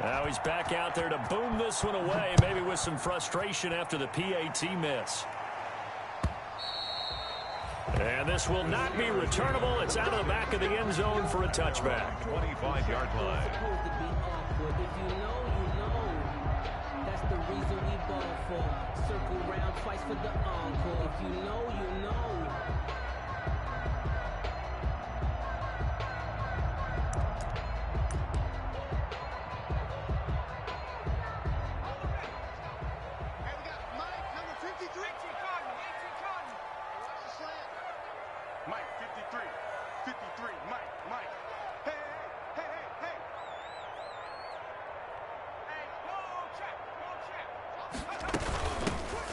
Now he's back out there to boom this one away, maybe with some frustration after the PAT miss. And this will not be returnable. It's out of the back of the end zone for a touchback. 25-yard line. If you know, you know. That's the reason we ball for. Circle round twice for the encore. If you know, you know.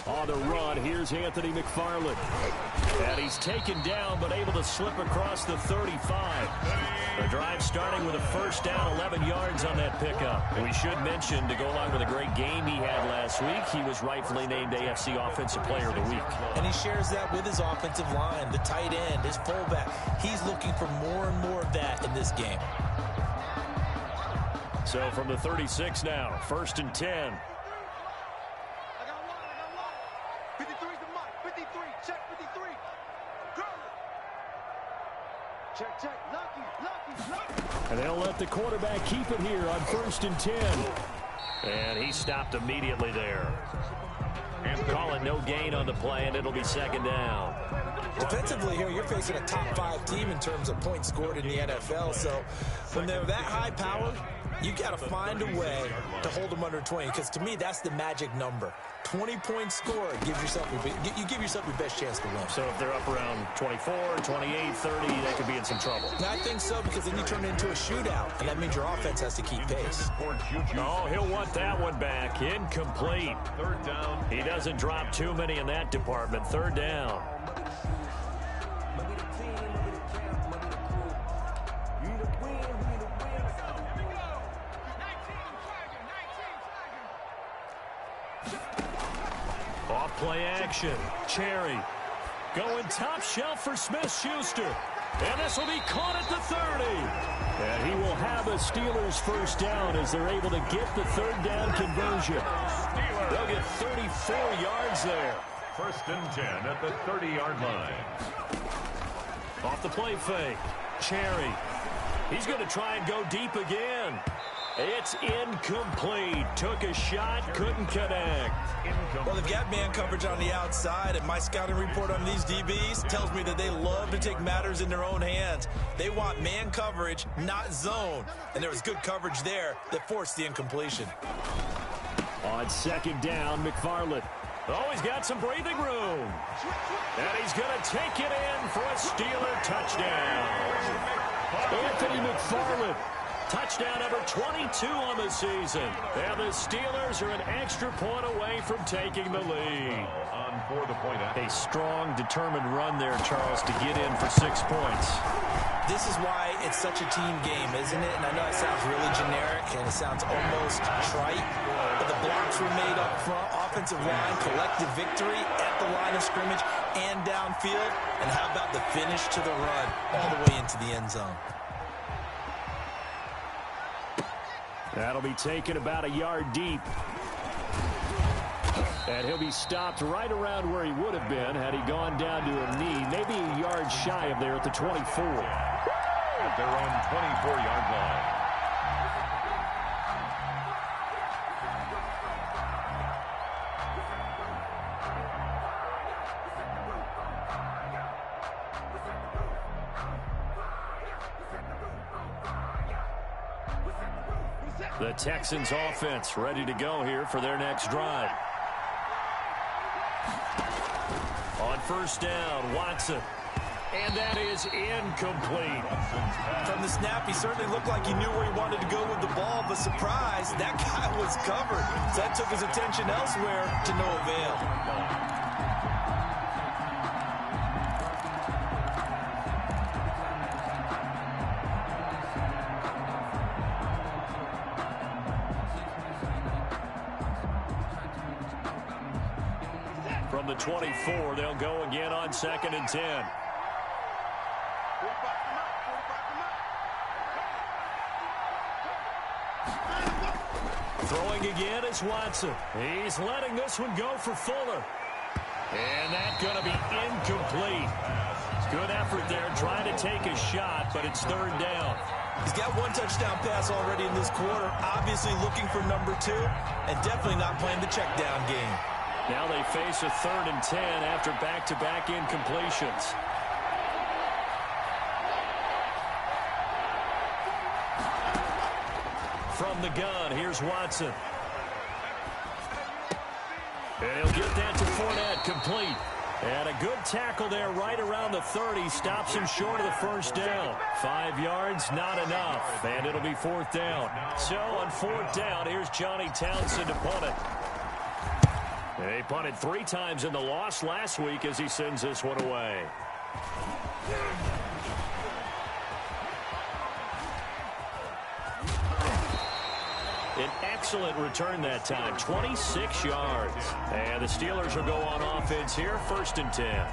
On the run, here's Anthony McFarland. And he's taken down, but able to slip across the 35. The drive starting with a first down, 11 yards on that pickup. And we should mention, to go along with a great game he had last week, he was rightfully named AFC Offensive Player of the Week. And he shares that with his offensive line, the tight end, his fullback. He's looking for more and more of that in this game. So from the 36 now, 1st and 10. And they'll let the quarterback keep it here on 1st and 10. And he stopped immediately there. Call it no gain on the play, and it'll be 2nd down. Defensively here, you're facing a top 5 team in terms of points scored in the NFL. So when they're that high powered, you got to find a way to hold them under 20. Because to me, that's the magic number. 20 points scored gives yourself you give yourself your best chance to win. So if they're up around 24, 28, 30, they could be in some trouble. And I think so, because then you turn it into a shootout, and that means your offense has to keep pace. Oh, he'll want that one back. Incomplete. 3rd down. He doesn't drop too many in that department. 3rd down. Play action. Cherry going top shelf for Smith-Schuster. And this will be caught at the 30. And he will have a Steelers first down as they're able to get the 3rd down conversion. They'll get 34 yards there. 1st and 10 at the 30-yard line. Off the play fake. Cherry. He's going to try and go deep again. It's incomplete. Took a shot, couldn't connect. Well, they've got man coverage on the outside, and my scouting report on these DBs tells me that they love to take matters in their own hands. They want man coverage, not zone. And there was good coverage there that forced the incompletion. On 2nd down, McFarland. Oh, he's got some breathing room. And he's going to take it in for a Steeler touchdown. Anthony McFarland. Touchdown number 22 on the season. And the Steelers are an extra point away from taking the lead. On for the point. A strong, determined run there, Charles, to get in for 6 points. This is why it's such a team game, isn't it? And I know it sounds really generic and it sounds almost trite, but the blocks were made up front, offensive line, collective victory at the line of scrimmage and downfield. And how about the finish to the run all the way into the end zone? That'll be taken about a yard deep. And he'll be stopped right around where he would have been had he gone down to a knee, maybe a yard shy of there at the 24. At their own 24-yard line. The Texans offense ready to go here for their next drive. On 1st down, Watson. And that is incomplete. From the snap, he certainly looked like he knew where he wanted to go with the ball, but surprise, that guy was covered. So that took his attention elsewhere to no avail. From the 24, they'll go again on 2nd and 10. Throwing again is Watson. He's letting this one go for Fuller. And that's going to be incomplete. Good effort there trying to take a shot, but it's third down. He's got one touchdown pass already in this quarter, obviously looking for number 2, and definitely not playing the check down game. Now they face a 3rd and 10 after back-to-back incompletions. From the gun, here's Watson. And he'll get that to Fournette, complete. And a good tackle there right around the 30. Stops him short of the first down. 5 yards, not enough. And it'll be 4th down. So on 4th down, here's Johnny Townsend to punt it. And he punted 3 times in the loss last week as he sends this one away. An excellent return that time, 26 yards. And the Steelers will go on offense here, 1st and 10.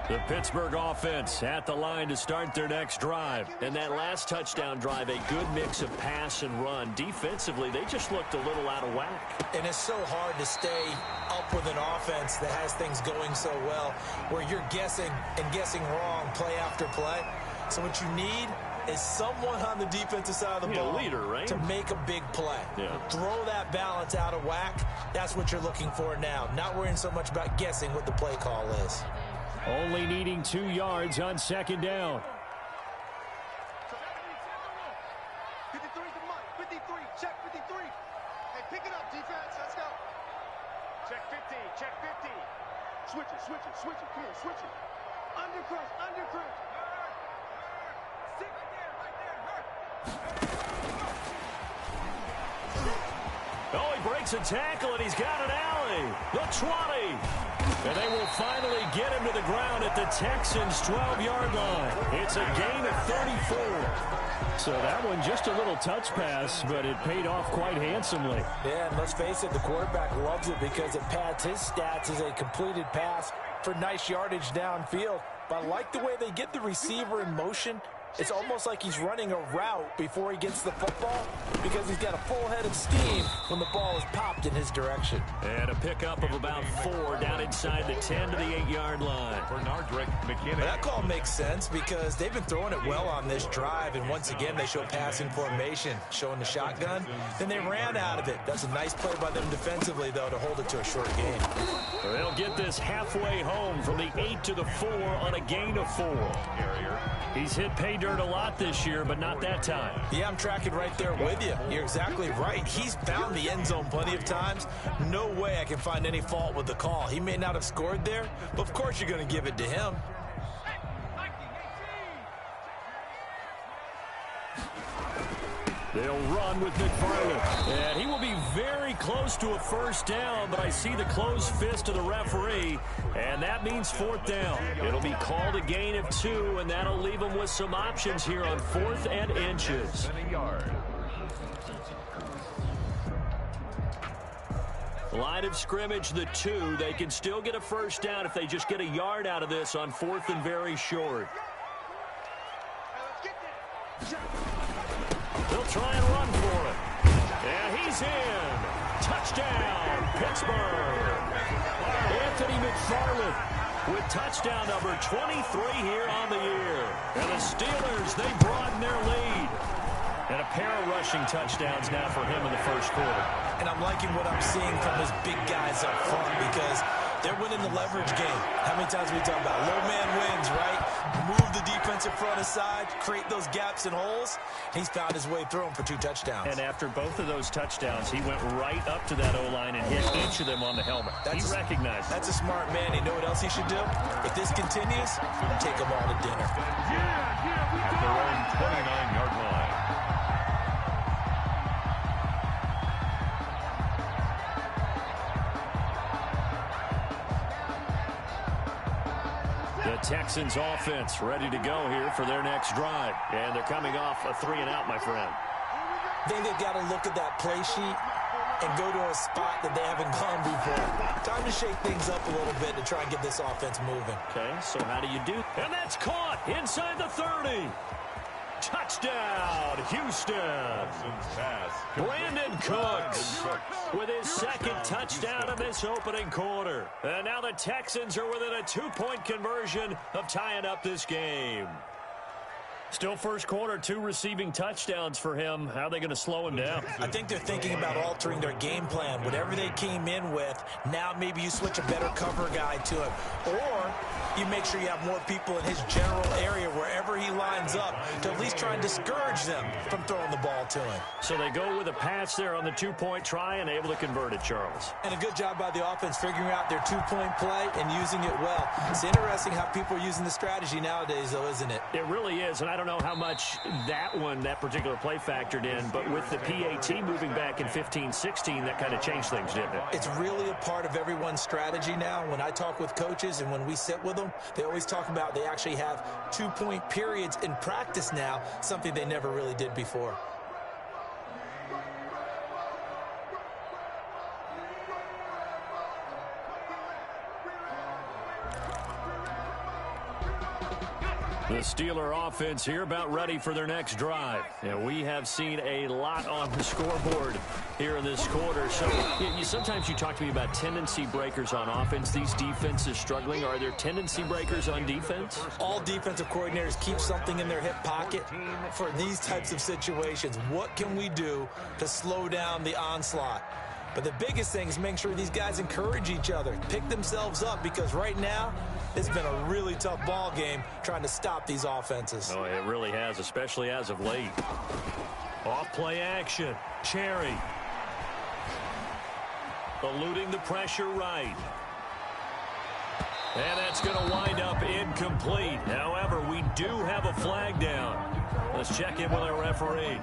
The Pittsburgh offense at the line to start their next drive. And that last touchdown drive, a good mix of pass and run. Defensively, they just looked a little out of whack. And it's so hard to stay up with an offense that has things going so well, where you're guessing and guessing wrong play after play. So what you need is someone on the defensive side of the ball leader, right? to make a big play. Yeah. Throw that balance out of whack. That's what you're looking for now. Not worrying so much about guessing what the play call is. Only needing 2 yards on 2nd down. 53 to Mike. 53. Check 53. Hey, pick it up, defense. Let's go. Check 50. Check 50. Switch it, switch it, switch it. Come on, switch it. Under crush, under crush. Sit right there, hurt. Oh, he breaks a tackle, and he's got an alley. The 20. And they will finally get him to the ground at the Texans' 12-yard line. It's a gain of 34. So that one just a little touch pass, but it paid off quite handsomely. Yeah, and let's face it, the quarterback loves it because it pads his stats as a completed pass for nice yardage downfield. But I like the way they get the receiver in motion. It's almost like he's running a route before he gets the football because he's got a full head of steam when the ball is popped in his direction. And a pickup of about 4 down inside the 10 to the 8-yard line. Bernardrick McKinnon. That call makes sense because they've been throwing it well on this drive, and once again they show passing formation, showing the shotgun. Then they ran out of it. That's a nice play by them defensively, though, to hold it to a short game. They'll get this halfway home from the 8 to the 4 on a gain of 4. He's hit pay dirt a lot this year, but not that time. Yeah, I'm tracking right there with you. You're exactly right. He's found the end zone plenty of times. No way I can find any fault with the call. He may not have scored there, but of course you're going to give it to him. They'll run with McFarland. And he will be very close to a first down, but I see the closed fist of the referee, and that means 4th down. It'll be called a gain of 2, and that'll leave them with some options here on 4th and inches. Line of scrimmage, the 2. They can still get a first down if they just get a yard out of this on 4th and very short. They'll try and run for it. And he's in. Touchdown, Pittsburgh. Anthony McFarland with touchdown number 23 here on the year. And the Steelers, they broaden their lead. And a pair of rushing touchdowns now for him in the first quarter. And I'm liking what I'm seeing from his big guys up front because they're winning the leverage game. How many times we talk about low man wins, right? Move the defensive front aside, create those gaps and holes. He's found his way through them for 2 touchdowns. And after both of those touchdowns, he went right up to that O-line and hit each of them on the helmet. He recognized it. That's a smart man. You know what else he should do? If this continues, take them all to dinner. At their own 29-yard line. The Texans offense ready to go here for their next drive. And they're coming off a 3-and-out, my friend. I think they've got to look at that play sheet and go to a spot that they haven't gone before. Time to shake things up a little bit to try and get this offense moving. Okay, so how do you do? And that's caught inside the 30. Touchdown, Houston. Brandon Cooks with his second touchdown of this opening quarter. And now the Texans are within a 2-point conversion of tying up this game. Still first quarter, 2 receiving touchdowns for him. How are they going to slow him down? I think they're thinking about altering their game plan. Whatever they came in with, now maybe you switch a better cover guy to him. Or you make sure you have more people in his general area wherever he lines up to at least try and discourage them from throwing the ball to him. So they go with a pass there on the 2-point try and able to convert it, Charles. And a good job by the offense figuring out their 2-point play and using it well. It's interesting how people are using the strategy nowadays, though, isn't it? It really is, and I don't know how much that particular play factored in, but with the PAT moving back in 15-16, that kind of changed things, didn't it? It's really a part of everyone's strategy now. When I talk with coaches and when we sit with them, they always talk about they actually have 2-point periods in practice now, something they never really did before. The Steeler offense here about ready for their next drive. And we have seen a lot on the scoreboard here in this quarter. So sometimes you talk to me about tendency breakers on offense. These defenses struggling. Are there tendency breakers on defense? All defensive coordinators keep something in their hip pocket for these types of situations. What can we do to slow down the onslaught? But the biggest thing is making sure these guys encourage each other, pick themselves up, because right now it's been a really tough ball game trying to stop these offenses. Oh, it really has, especially as of late. Off-play action. Cherry. Eluding the pressure right. And that's going to wind up incomplete. However, we do have a flag down. Let's check in with our referee.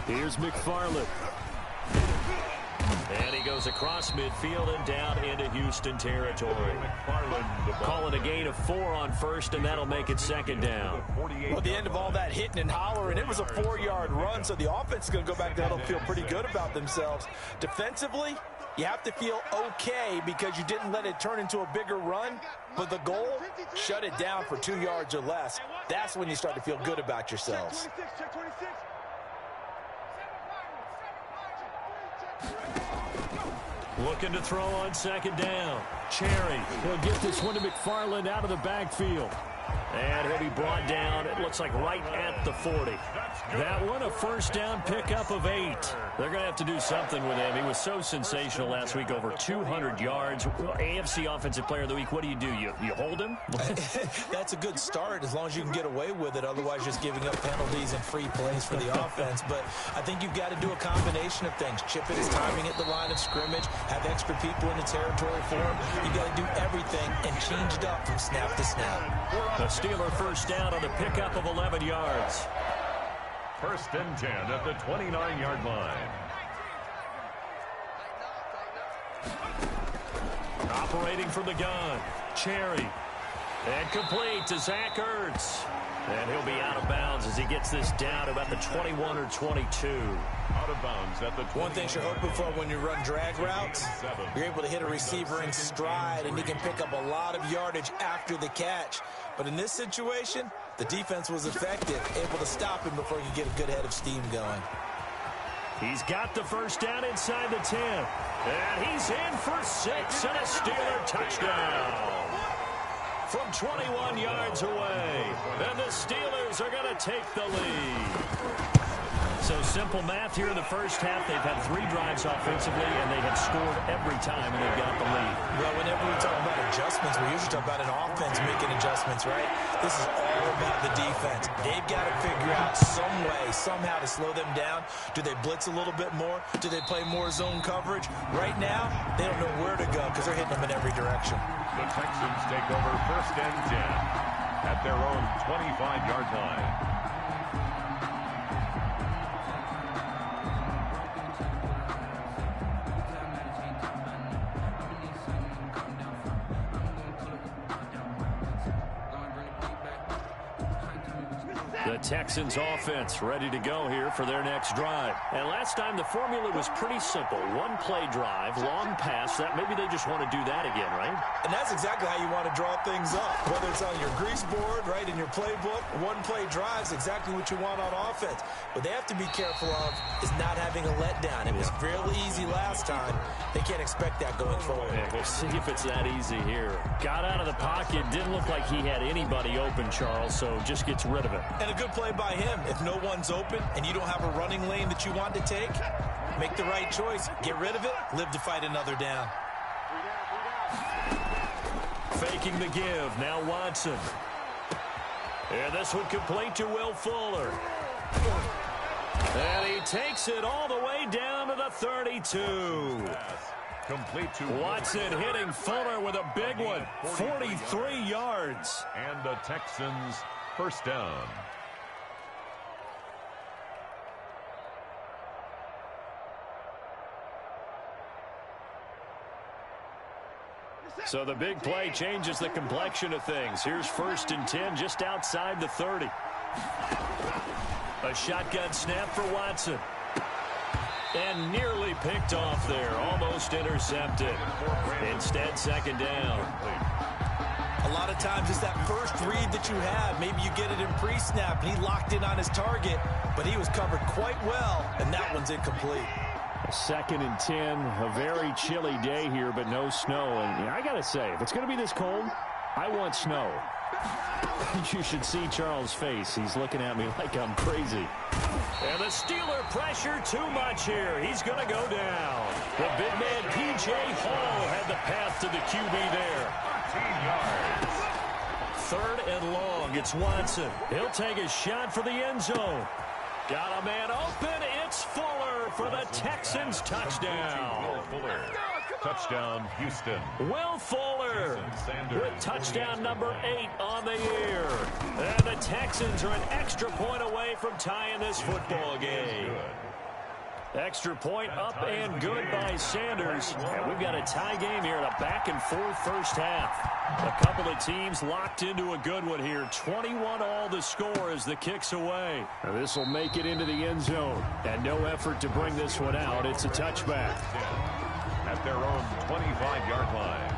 Here's McFarland. And he goes across midfield and down into Houston territory. Call it a gain of 4 on first, and that'll make it second down. Well, at the end of all that hitting and hollering, it was a 4-yard run, so the offense is going to go back there and feel pretty good about themselves. Defensively, you have to feel okay because you didn't let it turn into a bigger run, but the goal, shut it down for 2 yards or less. That's when you start to feel good about yourselves. Looking to throw on second down. Cherry will get this one to McFarland out of the backfield. And he'll be brought down, it looks like right at the 40. That one a first down pickup of 8. They're going to have to do something with him. He was so sensational last week, over 200 yards. AFC Offensive Player of the Week, what do? You hold him? That's a good start as long as you can get away with it. Otherwise, just giving up penalties and free plays for the offense. But I think you've got to do a combination of things. Chip in his timing at the line of scrimmage, have extra people in the territory for him. You've got to do everything and change it up from snap to snap. The Steeler first down on the pickup of 11 yards. First and 10 at the 29-yard line. Operating from the gun, Cherry. And complete to Zach Ertz. And he'll be out of bounds as he gets this down about the 21 or 22. Out of bounds at the 20. One thing you're hoping for when you run drag routes, you're able to hit a receiver in stride and he can pick up a lot of yardage after the catch. But in this situation, the defense was effective, able to stop him before he could get a good head of steam going. He's got the first down inside the 10. And he's in for 6 and a Steeler touchdown. From 21 yards away. And the Steelers are going to take the lead. So simple math here in the first half. They've had 3 drives offensively, and they have scored every time, and they've got the lead. Well, whenever we talk about adjustments, we usually talk about an offense making adjustments, right? This is all about the defense. They've got to figure out some way, somehow to slow them down. Do they blitz a little bit more? Do they play more zone coverage? Right now, they don't know where to go because they're hitting them in every direction. The Texans take over first and 10 at their own 25-yard line. The Texans offense ready to go here for their next drive. And last time the formula was pretty simple. One play drive, long pass. That maybe they just want to do that again, right? And that's exactly how you want to draw things up. Whether it's on your grease board, right, in your playbook, one play drive is exactly what you want on offense. What they have to be careful of is not having a letdown. It was fairly easy last time. They can't expect that going forward. Yeah, we'll see if it's that easy here. Got out of the pocket. Didn't look like he had anybody open, Charles, so just gets rid of it. And a good play by him. If no one's open and you don't have a running lane that you want to take, make the right choice. Get rid of it. Live to fight another down. Faking the give. Now Watson. And this one complete to Will Fuller. And he takes it all the way down to the 32. Complete to Watson hitting Fuller with a big one. 43 yards. And the Texans first down. So the big play changes the complexion of things. Here's 1st and 10 just outside the 30. A shotgun snap for Watson. And nearly picked off there. Almost intercepted. Instead, 2nd down. A lot of times it's that first read that you have. Maybe you get it in pre-snap and he locked in on his target, but he was covered quite well, and that one's incomplete. 2nd and 10, a very chilly day here, but no snow. And I got to say, if it's going to be this cold, I want snow. You should see Charles' face. He's looking at me like I'm crazy. And the Steeler pressure too much here. He's going to go down. The big man, P.J. Hall, had the path to the QB there. 13 yards. 3rd and long. It's Watson. He'll take a shot for the end zone. Got a man open. It's Fuller for the Texans touchdown. Will Fuller. Touchdown, Houston. Will Fuller with touchdown number 8 on the year. And the Texans are an extra point away from tying this football game. Extra point up and good by Sanders. And we've got a tie game here in a back-and-forth first half. A couple of teams locked into a good one here. 21 all the score as the kick's away. This will make it into the end zone. And no effort to bring this one out. It's a touchback. At their own 25-yard line.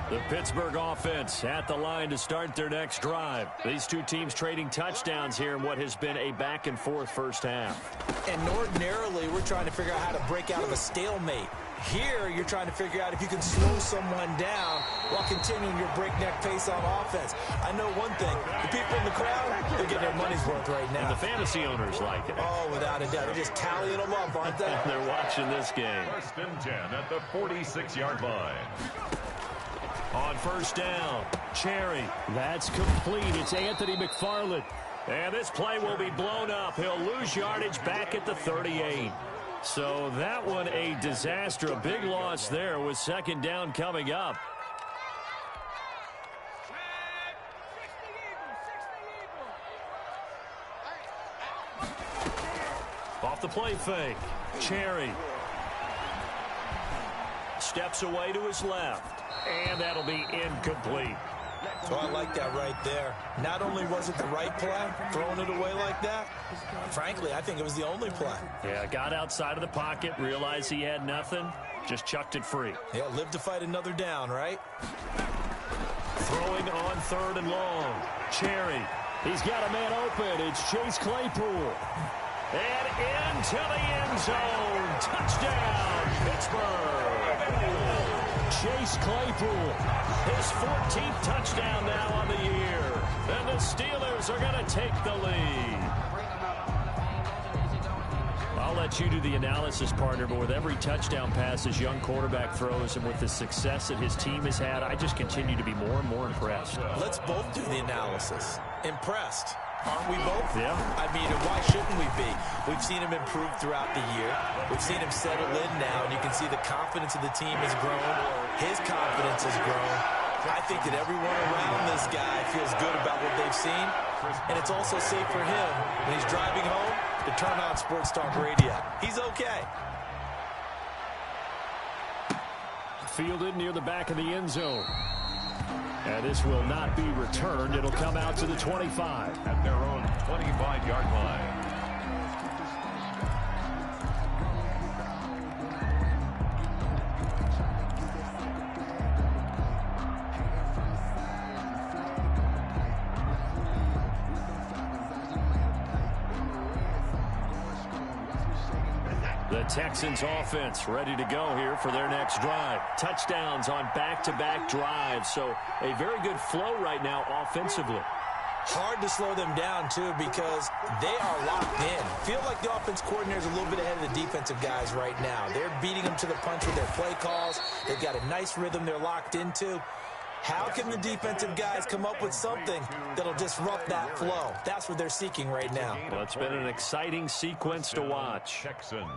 The Pittsburgh offense at the line to start their next drive. These two teams trading touchdowns here in what has been a back-and-forth first half. And ordinarily, we're trying to figure out how to break out of a stalemate. Here, you're trying to figure out if you can slow someone down while continuing your breakneck pace on offense. I know one thing. The people in the crowd, they're getting their money's worth right now. And the fantasy owners like it. Oh, without a doubt. They're just tallying them up, aren't they? They're watching this game. 1st and 10 at the 46-yard line. On 1st down, Cherry. That's complete. It's Anthony McFarland. And this play will be blown up. He'll lose yardage back at the 38. So that one a disaster. A big loss there with 2nd down coming up. Off the play fake. Cherry. Steps away to his left. And that'll be incomplete. So I like that right there. Not only was it the right play, throwing it away like that, frankly, I think it was the only play. Yeah, got outside of the pocket, realized he had nothing, just chucked it free. Yeah, live to fight another down, right? Throwing on 3rd and long. Cherry. He's got a man open. It's Chase Claypool. And into the end zone. Touchdown, Pittsburgh. Chase Claypool, his 14th touchdown now on the year. And the Steelers are going to take the lead. I'll let you do the analysis, partner, but with every touchdown pass his young quarterback throws and with the success that his team has had, I just continue to be more and more impressed. Let's both do the analysis. Impressed. Aren't we both? Yeah. I mean, why shouldn't we be? We've seen him improve throughout the year. We've seen him settle in now, and you can see the confidence of the team has grown. His confidence has grown. I think that everyone around this guy feels good about what they've seen, and it's also safe for him when he's driving home to turn on Sports Talk Radio. He's okay. Fielded near the back of the end zone. And this will not be returned. It'll come out to the 25. At their own 25-yard line. The Texans offense ready to go here for their next drive. Touchdowns on back-to-back drives, so a very good flow right now offensively. Hard to slow them down, too, because they are locked in. Feel like the offense coordinator is a little bit ahead of the defensive guys right now. They're beating them to the punch with their play calls. They've got a nice rhythm they're locked into. How can the defensive guys come up with something that'll disrupt that flow? That's what they're seeking right now. Well, it's been an exciting sequence to watch. Texans.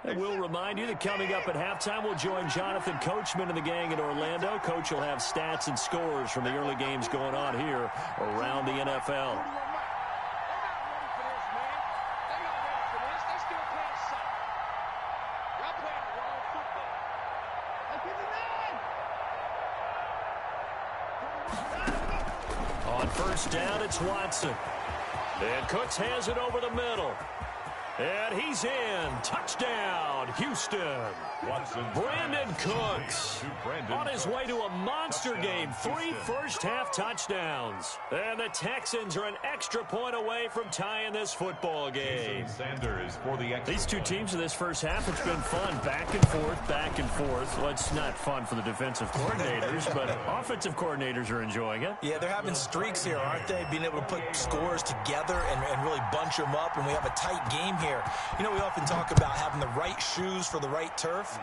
And we'll remind you that coming up at halftime, we'll join Jonathan Coachman and the gang in Orlando. Coach will have stats and scores from the early games going on here around the NFL. On first down, it's Watson. And Cooks has it over the middle. And he's in. Touchdown, Houston. Watson. Brandon Cooks on his way to a monster game. 3 first-half touchdowns. And the Texans are an extra point away from tying this football game. Sanders for the extra. These two teams in this first half, it's been fun. Back and forth, back and forth. Well, it's not fun for the defensive coordinators, but offensive coordinators are enjoying it. Yeah, they're having streaks here, aren't they? Being able to put scores together and really bunch them up, and we have a tight game here. You know, we often talk about having the right shoes for the right turf.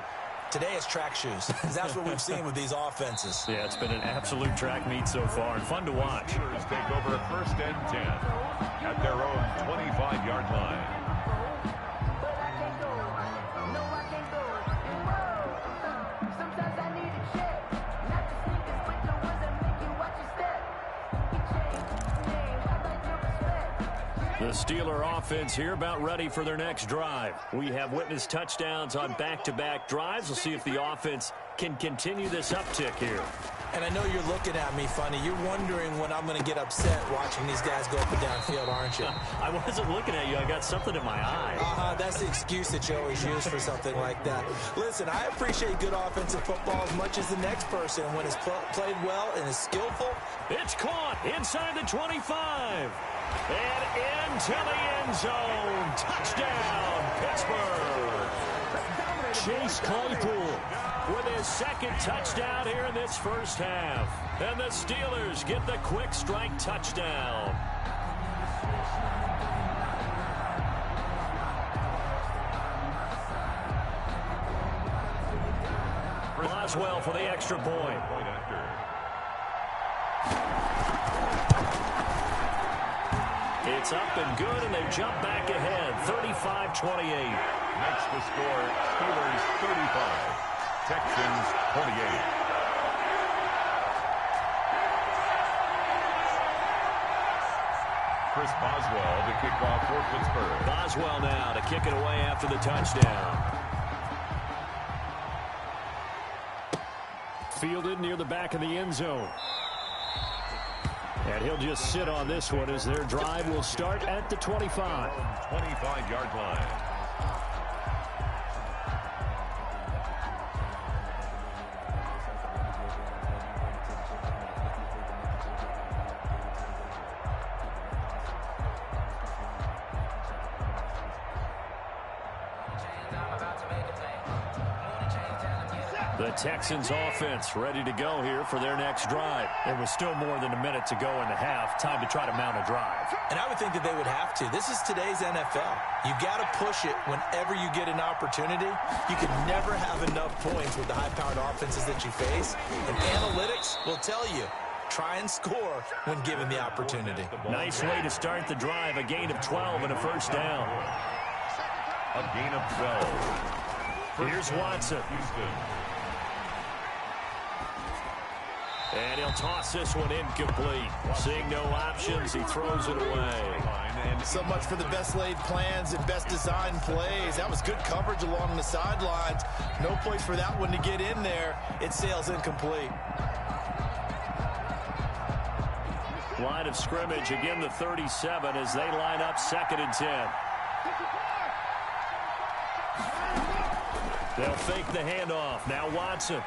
Today it's track shoes. That's what we've seen with these offenses. Yeah, it's been an absolute track meet so far and fun to watch. Steelers take over first and 10 at their own 25-yard line. The Steeler offense here about ready for their next drive. We have witnessed touchdowns on back-to-back drives. We'll see if the offense can continue this uptick here. And I know you're looking at me funny. You're wondering when I'm going to get upset watching these guys go up and down field, aren't you? I wasn't looking at you. I got something in my eye. That's the excuse that you always use for something like that. Listen, I appreciate good offensive football as much as the next person. When it's played well and is skillful. It's caught inside the 25. And into the end zone. Touchdown, Pittsburgh. Chase Claypool with his second touchdown here in this first half. And the Steelers get the quick strike touchdown. Boswell for the extra point. It's up and good, and they jump back ahead, 35-28. Makes the score Steelers 35, Texans 28. Chris Boswell to kick off for Pittsburgh. Boswell now to kick it away after the touchdown. Fielded near the back of the end zone. And he'll just sit on this one as their drive will start at the 25. 25-yard line. The Texans offense ready to go here for their next drive. There was still more than a minute to go in the half. Time to try to mount a drive. And I would think that they would have to. This is today's NFL. You got to push it whenever you get an opportunity. You can never have enough points with the high-powered offenses that you face. And analytics will tell you, try and score when given the opportunity. Nice way to start the drive. A gain of 12 and a first down. A gain of 12. Here's Watson. Houston. And he'll toss this one incomplete. Seeing no options, he throws it away. So much for the best laid plans and best designed plays. That was good coverage along the sidelines. No place for that one to get in there. It sails incomplete. Line of scrimmage, again the 37 as they line up 2nd and 10. They'll fake the handoff. Now Watson.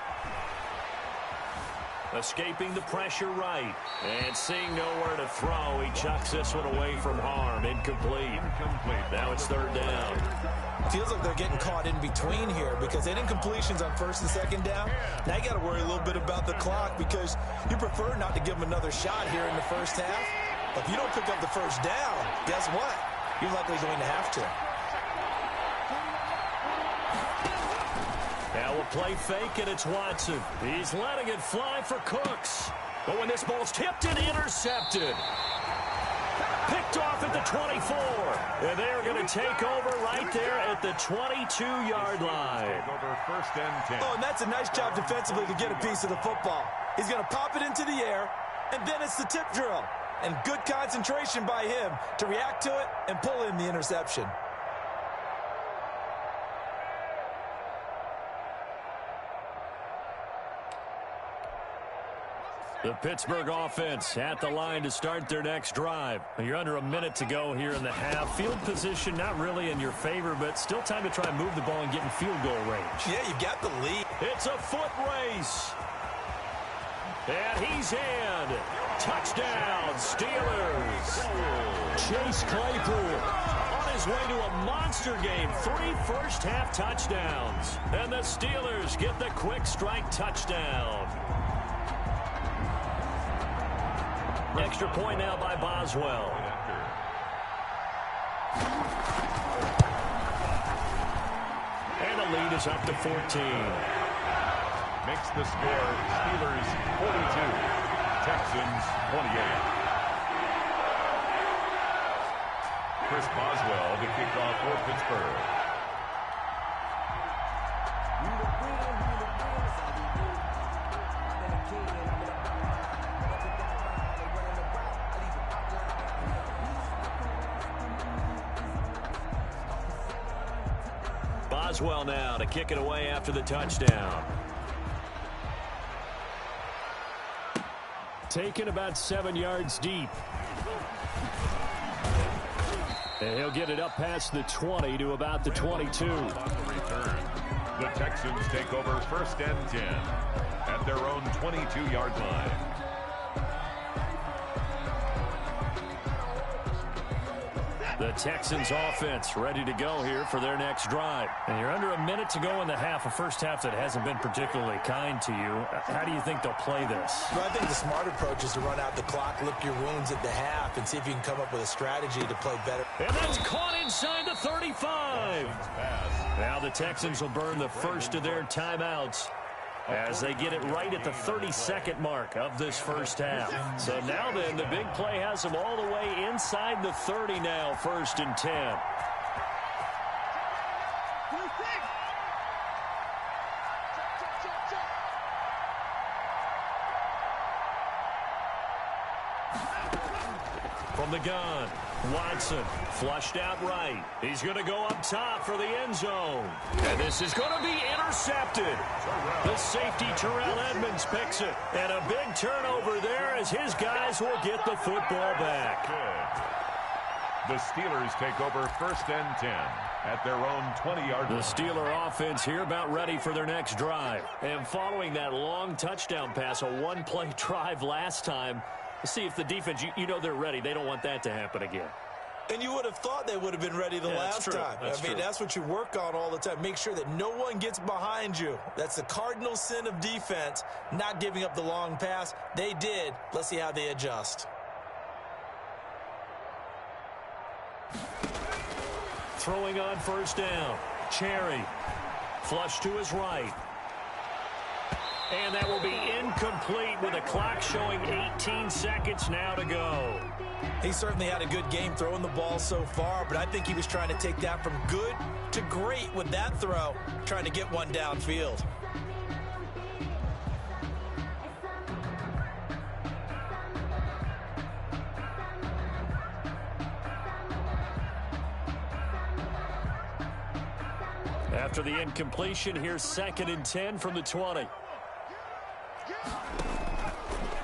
Escaping the pressure right. And seeing nowhere to throw, he chucks this one away from harm. Incomplete. Now it's 3rd down. Feels like they're getting caught in between here because they didn't incompletions on 1st and 2nd down. Now you got to worry a little bit about the clock because you prefer not to give them another shot here in the 1st half. But if you don't pick up the 1st down, guess what? You're likely going to have to. Now a play fake, and it's Watson. He's letting it fly for Cooks. But when this ball's tipped and intercepted. Picked off at the 24. And they're going to take over right there at the 22-yard line. Over 1st and 10. Oh, and that's a nice job defensively to get a piece of the football. He's going to pop it into the air, and then it's the tip drill. And good concentration by him to react to it and pull in the interception. The Pittsburgh offense at the line to start their next drive. You're under a minute to go here in the half. Field position not really in your favor, but still time to try and move the ball and get in field goal range. Yeah, you got the lead. It's a foot race. And he's in. Touchdown, Steelers. Chase Claypool on his way to a monster game. 3 first-half touchdowns. And the Steelers get the quick strike touchdown. Extra point now by Boswell. And the lead is up to 14. Makes the score Steelers 42, Texans 28. Chris Boswell to kick off for Pittsburgh. Boswell now to kick it away after the touchdown. Taken about 7 yards deep. And he'll get it up past the 20 to about the 22. The Texans take over 1st and 10 at their own 22-yard line. The Texans offense ready to go here for their next drive. And you're under a minute to go in the half, a first half that hasn't been particularly kind to you. How do you think they'll play this? Well, I think the smart approach is to run out the clock, lick your wounds at the half, and see if you can come up with a strategy to play better. And that's caught inside the 35. Now the Texans will burn the first of their timeouts as they get it right at the 32nd mark of this first half. So now then, the big play has them all the way inside the 30 now, 1st and 10. From the gun, Watson flushed out right. He's going to go up top for the end zone. And this is going to be intercepted. The safety, Terrell Edmonds, picks it. And a big turnover there as his guys will get the football back. The Steelers take over 1st and 10 at their own 20-yard line. The Steeler offense here about ready for their next drive. And following that long touchdown pass, a one-play drive last time, see if the defense, you know they're ready. They don't want that to happen again. And you would have thought they would have been ready the last time. That's what you work on all the time. Make sure that no one gets behind you. That's the cardinal sin of defense, not giving up the long pass. They did. Let's see how they adjust. Throwing on 1st down. Cherry. Flush to his right. And that will be incomplete with a clock showing 18 seconds now to go. He certainly had a good game throwing the ball so far, but I think he was trying to take that from good to great with that throw, trying to get one downfield. After the incompletion, here's 2nd and 10 from the 20.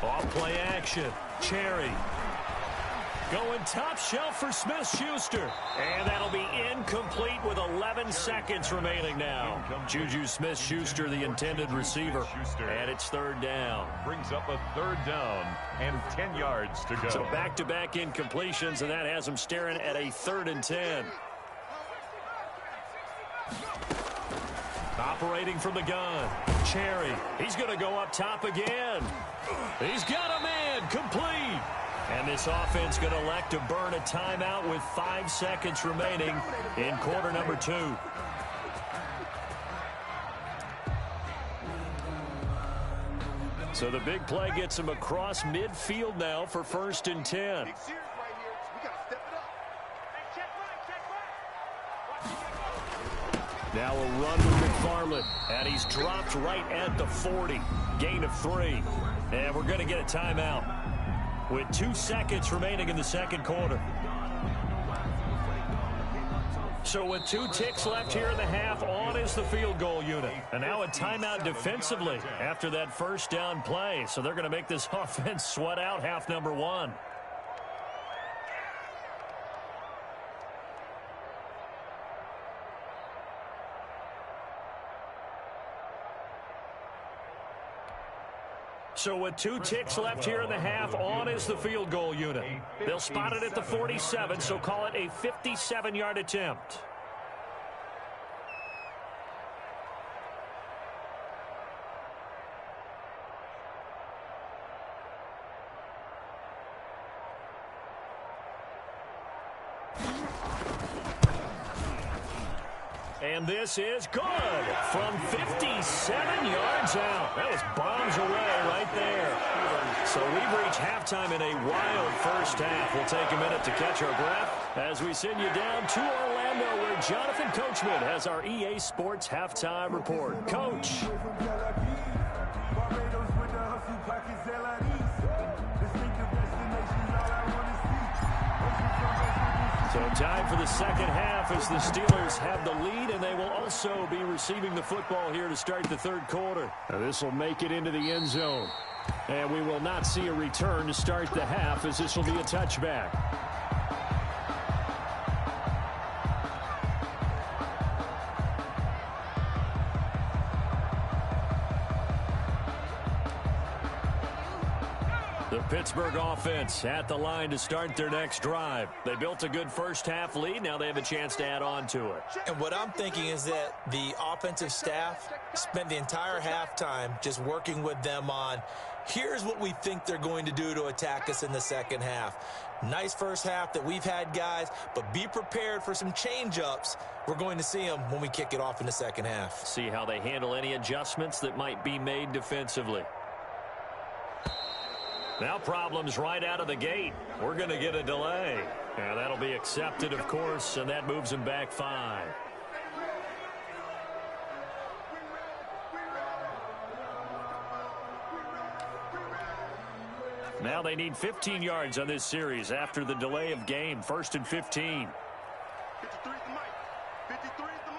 Off play action. Cherry. Going top shelf for Smith-Schuster. And that'll be incomplete with 11 seconds remaining now. Juju Smith-Schuster, the intended receiver. And it's 3rd down. Brings up a 3rd down and 10 yards to go. So back-to-back incompletions, and that has them staring at a 3rd and 10. Operating from the gun. Cherry. He's going to go up top again. He's got a man. Complete. And this offense going to elect to burn a timeout with 5 seconds remaining in quarter number 2. So the big play gets him across midfield now for 1st and 10. Now a run with McFarland, and he's dropped right at the 40. Gain of 3. And we're going to get a timeout with 2 seconds remaining in the 2nd quarter. So with 2 ticks left here in the half, on is the field goal unit. And now a timeout defensively after that 1st down play. So they're going to make this offense sweat out half number 1. So with 2 ticks left here in the half, on is the field goal unit. They'll spot it at the 47, so call it a 57-yard attempt. And this is good from 57 yards out. That was bombs away right there. So we've reached halftime in a wild first half. We'll take a minute to catch our breath as we send you down to Orlando, where Jonathan Coachman has our EA Sports halftime report. Coach. So time for the 2nd half as the Steelers have the lead, and they will also be receiving the football here to start the 3rd quarter. Now this will make it into the end zone. And we will not see a return to start the half, as this will be a touchback. The Pittsburgh offense at the line to start their next drive. They built a good first half lead. Now they have a chance to add on to it. And what I'm thinking is that the offensive staff spent the entire halftime just working with them on, here's what we think they're going to do to attack us in the 2nd half. Nice first half that we've had, guys, but be prepared for some change-ups. We're going to see them when we kick it off in the 2nd half. See how they handle any adjustments that might be made defensively. Now problems right out of the gate. We're going to get a delay. And that'll be accepted, of course, and that moves them back 5. Now they need 15 yards on this series after the delay of game. 1st and 15. 53 is the mic. 53 is the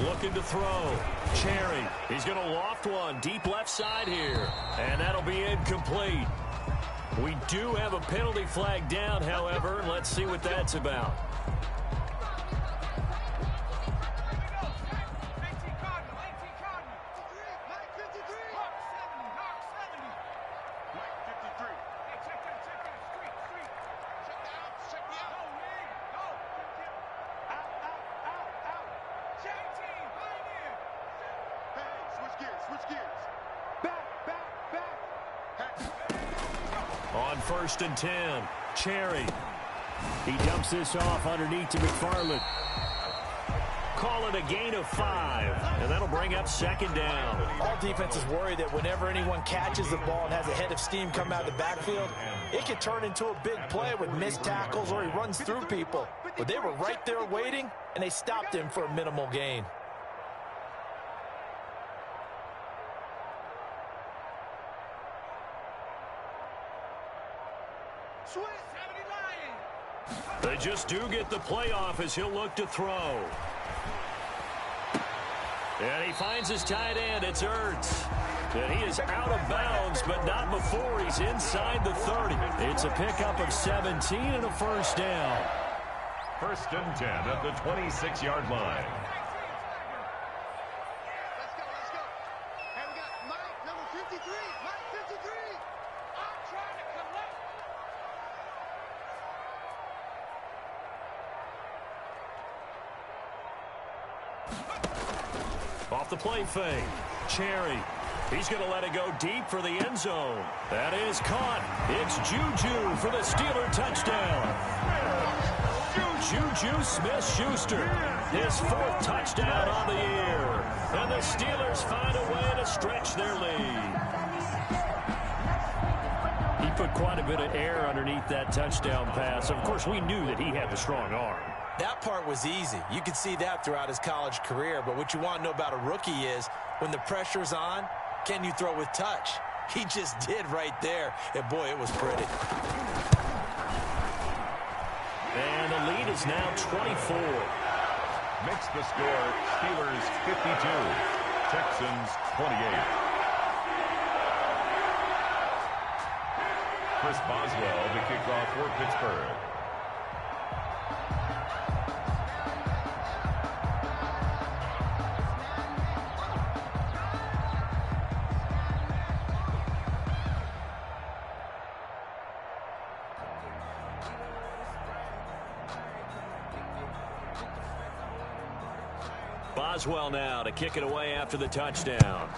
mic. Looking to throw. Cherry. He's going to loft one deep left side here. And that'll be incomplete. We do have a penalty flag down, however. Let's see what that's about. On 1st and 10, Cherry. He dumps this off underneath to McFarland. Call it a gain of 5, and that'll bring up 2nd down. All defenses worry that whenever anyone catches the ball and has a head of steam come out of the backfield, it can turn into a big play with missed tackles or he runs through people. But they were right there waiting, and they stopped him for a minimal gain. They just do get the playoff as he'll look to throw. And he finds his tight end. It's Ertz. And he is out of bounds, but not before he's inside the 30. It's a pickup of 17 and a first down. First and 10 at the 26-yard line. Let's go, let's go. Hey, we got Mike, number 53. Mike, 53. I'm trying to collect. Off the play fake. Cherry. He's going to let it go deep for the end zone. That is caught. It's Juju for the Steeler touchdown. Juju Smith-Schuster, his 4th touchdown on the year. And the Steelers find a way to stretch their lead. He put quite a bit of air underneath that touchdown pass. Of course, we knew that he had the strong arm. That part was easy. You could see that throughout his college career. But what you want to know about a rookie is when the pressure's on, can you throw with touch? He just did right there. And, boy, it was pretty. And the lead is now 24. Makes the score Steelers 52, Texans 28. Chris Boswell to kick off for Pittsburgh. Boswell now to kick it away after the touchdown.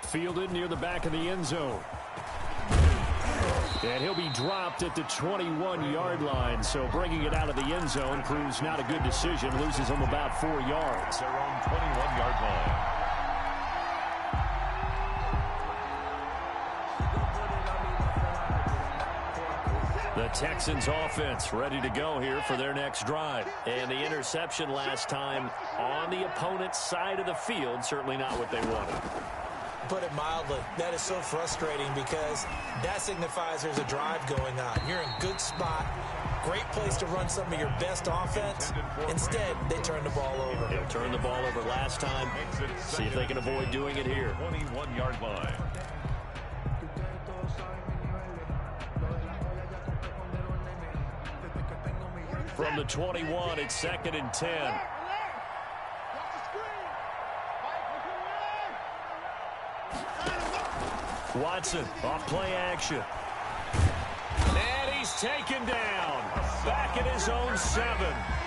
Fielded near the back of the end zone. And he'll be dropped at the 21-yard line. So bringing it out of the end zone proves not a good decision. Loses him about 4 yards. Their own 21-yard line. The Texans offense ready to go here for their next drive. And the interception last time on the opponent's side of the field, certainly not what they wanted. Put it mildly, that is so frustrating because that signifies there's a drive going on. You're in good spot, great place to run some of your best offense. Instead, they turn the ball over. They turned the ball over last time. See if they can avoid doing it here. 21-yard line. From the 21, it's 2nd and 10. Watson off play action. And he's taken down. Back at his own 7.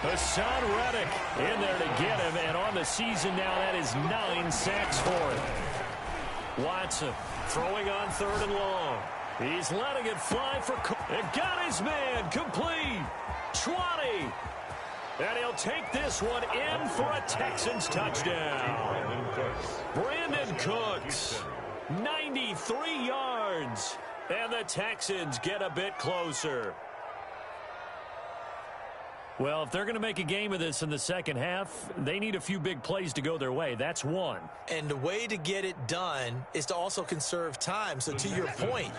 Hassan Reddick in there to get him. And on the season now, that is 9 sacks for him. Watson throwing on 3rd and long. He's letting it fly for... And got his man complete. 20. And he'll take this one in for a Texans touchdown. Brandon Cooks. 93 yards. And the Texans get a bit closer. Well, if they're going to make a game of this in the second half, they need a few big plays to go their way. That's one. And the way to get it done is to also conserve time. So to your point,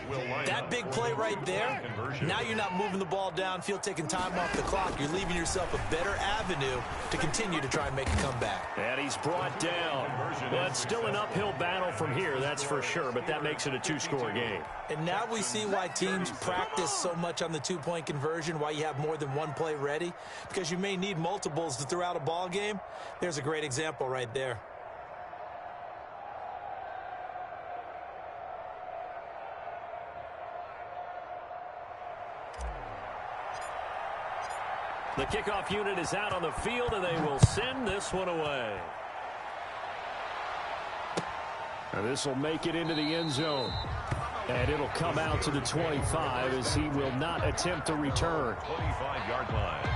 that big play right there, now you're not moving the ball downfield, taking time off the clock. You're leaving yourself a better avenue to continue to try and make a comeback. And he's brought down. Well, it's still an uphill battle from here, that's for sure, but that makes it a 2-score game. And now we see why teams practice so much on the 2-point conversion, why you have more than one play ready, because you may need multiples to throw out a ball game. There's a great example right there. The kickoff unit is out on the field, and they will send this one away. And this will make it into the end zone. And it'll come out to the 25 as he will not attempt to return. 25-yard line.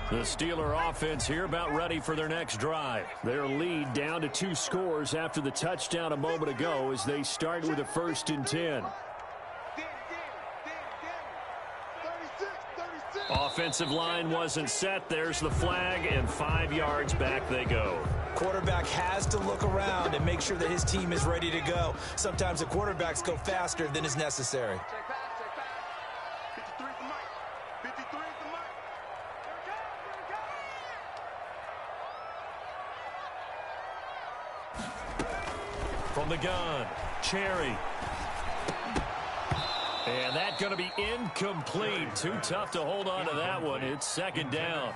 The Steeler offense here about ready for their next drive. Their lead down to 2 scores after the touchdown a moment ago as they start with a 1st and 10. offensive line wasn't set. There's the flag, and 5 yards back they go. Quarterback has to look around and make sure that his team is ready to go. Sometimes the quarterbacks go faster than is necessary. Check pass, check pass. 53 for Mike. 53 for Mike. Here we go, here we go. From the gun, Cherry. And that's going to be incomplete. Too tough to hold on to that one. It's second down.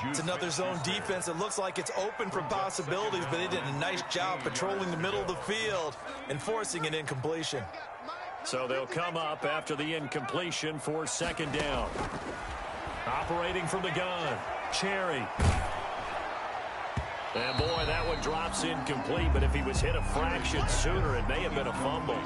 It's another zone defense. It looks like it's open for possibilities, but they did a nice job patrolling the middle of the field and forcing an incompletion. So they'll come up after the incompletion for second down. Operating from the gun, Cherry. And boy, that one drops incomplete, but if he was hit a fraction sooner, it may have been a fumble.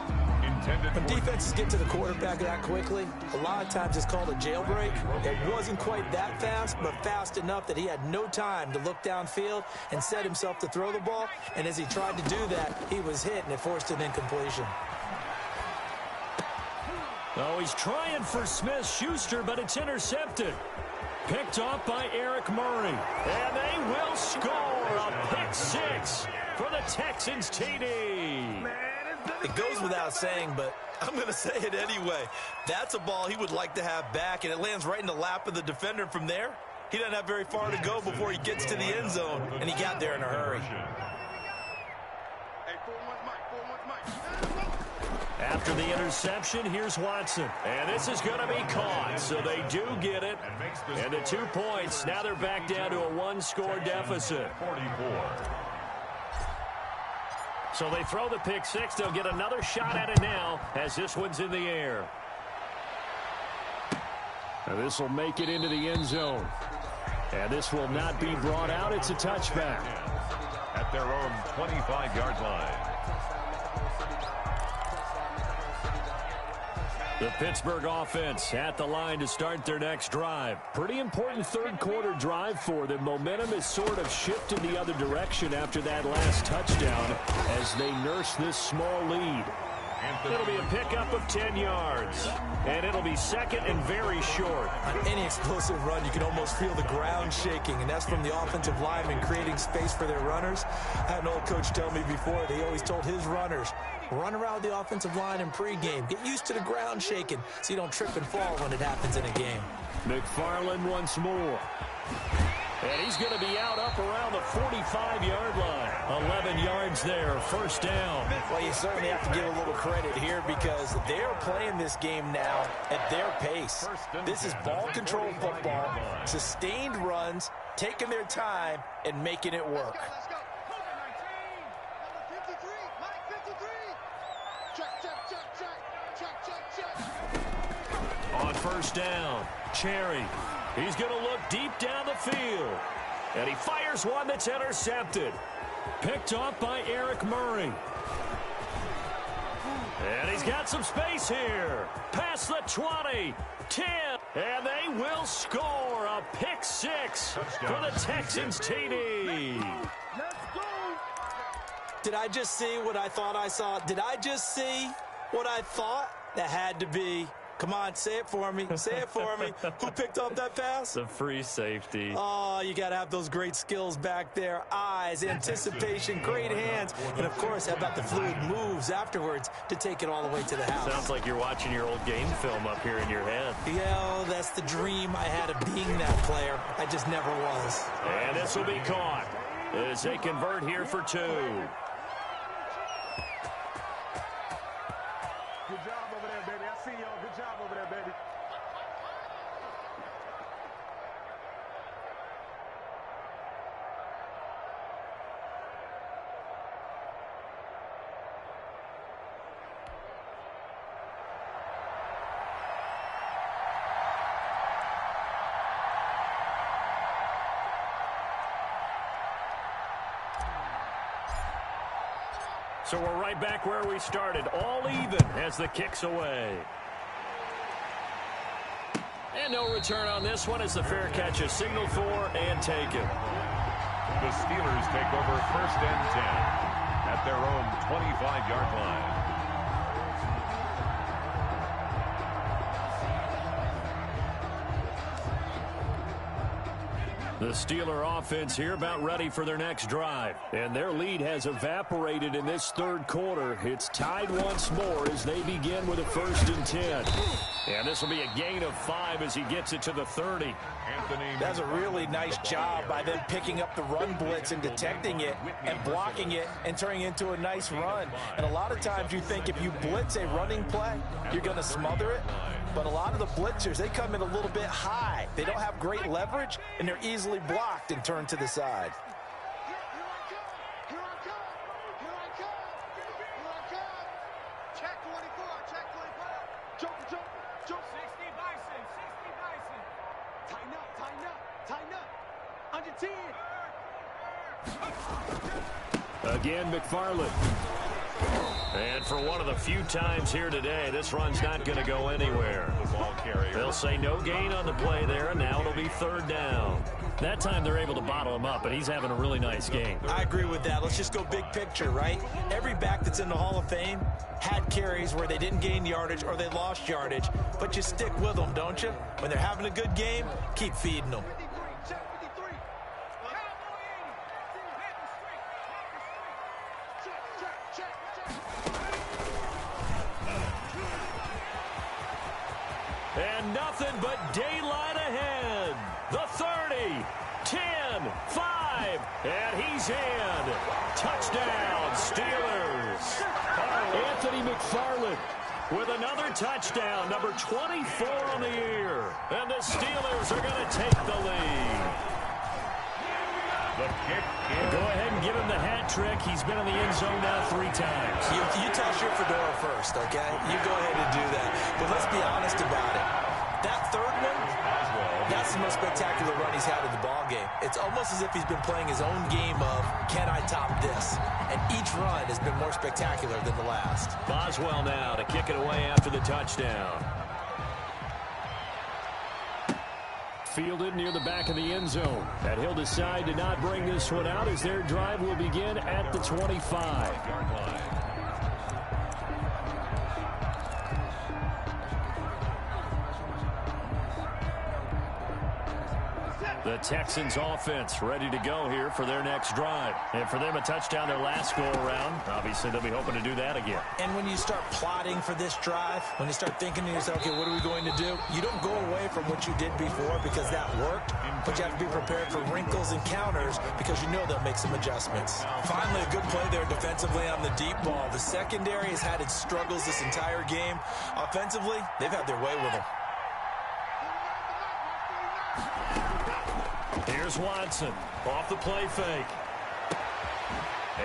When defenses get to the quarterback that quickly, a lot of times it's called a jailbreak. It wasn't quite that fast, but fast enough that he had no time to look downfield and set himself to throw the ball. And as he tried to do that, he was hit, and it forced an incompletion. Oh, he's trying for Smith-Schuster, but it's intercepted. Picked off by Eric Murray. And they will score a pick six for the Texans TD. It goes without saying, but I'm going to say it anyway. That's a ball he would like to have back, and it lands right in the lap of the defender from there. He doesn't have very far to go before he gets to the end zone, and he got there in a hurry. Hey, 4-1 Mike, 4-1 Mike. After the interception, here's Watson. And this is going to be caught, so they do get it. And the 2 points, now they're back down to a one-score deficit. 44. So they throw the pick six. They'll get another shot at it now as this one's in the air. And this will make it into the end zone. And this will not be brought out. It's a touchback. At their own 25-yard line. The Pittsburgh offense at the line to start their next drive. Pretty important third quarter drive for them. Momentum has sort of shifted the other direction after that last touchdown as they nurse this small lead. It'll be a pickup of 10 yards. And it'll be second and very short. On any explosive run, you can almost feel the ground shaking, and that's from the offensive linemen creating space for their runners. I had an old coach tell me before that he always told his runners, run around the offensive line in pregame. Get used to the ground shaking so you don't trip and fall when it happens in a game. McFarland once more. And he's going to be out up around the 45-yard line. 11 yards there, first down. Well, you certainly have to give a little credit here because they're playing this game now at their pace. This is ball control football, sustained runs, taking their time, and making it work. Let's go. Number 53, Mike 53. Check. On first down, Cherry. He's going to look deep down the field. And he fires one that's intercepted. Picked off by Eric Murray. And he's got some space here. Past the 20, 10. And they will score a pick six for the Texans TD. Did I just see what I thought I saw? Did I just see what I thought? That had to be. Come on, say it for me. Say it for me. Who picked up that pass? The free safety. Oh, you got to have those great skills back there. Eyes, anticipation, great hands. And, of course, how about the fluid moves afterwards to take it all the way to the house. Sounds like you're watching your old game film up here in your head. Yeah, that's the dream I had of being that player. I just never was. And this will be caught as they convert here for two. Good job over there, baby. I see y'all. Good job over there, baby. So we're right back where we started, all even as the kick's away. And no return on this one as the fair catch is signaled for and taken. The Steelers take over first and 10 at their own 25-yard line. The Steeler offense here about ready for their next drive. And their lead has evaporated in this third quarter. It's tied once more as they begin with a 1st and 10. And this will be a gain of 5 as he gets it to the 30. That's a really nice job by them picking up the run blitz and detecting it and blocking it and turning it into a nice run. And a lot of times you think if you blitz a running play, you're going to smother it. But a lot of the blitzers, they come in a little bit high. They don't have great leverage, and they're easily blocked and turned to the side. Check 24, check 24. Jump, jump, jump. 60 Bison, 60 Bison. Tighten up, tighten up, tighten up. Under 10. Again, McFarland. And for one of the few times here today, this run's not going to go anywhere. They'll say no gain on the play there, and now it'll be 3rd down. That time they're able to bottle him up, and he's having a really nice game. I agree with that. Let's just go big picture, right? Every back that's in the Hall of Fame had carries where they didn't gain yardage or they lost yardage, but you stick with them, don't you? When they're having a good game, keep feeding them. And nothing but daylight ahead. The 30, 10, 5, and he's in. Touchdown, Steelers. Anthony McFarland with another touchdown, number 24 on the year. And the Steelers are going to take the lead. The kick is... Go ahead and give him the hat trick. He's been in the end zone now 3 times. You toss your fedora first, okay? You go ahead and do that. But let's be honest about it. That third one, that's the most spectacular run he's had in the ballgame. It's almost as if he's been playing his own game of, can I top this? And each run has been more spectacular than the last. Boswell now to kick it away after the touchdown. Fielded near the back of the end zone. And he'll decide to not bring this one out as their drive will begin at the 25-yard line. The Texans offense ready to go here for their next drive. And for them, a touchdown their last go-around. Obviously, they'll be hoping to do that again. And when you start plotting for this drive, when you start thinking to yourself, okay, what are we going to do? You don't go away from what you did before because that worked, but you have to be prepared for wrinkles and counters because you know they'll make some adjustments. Finally, a good play there defensively on the deep ball. The secondary has had its struggles this entire game. Offensively, they've had their way with them. Here's Watson off the play fake.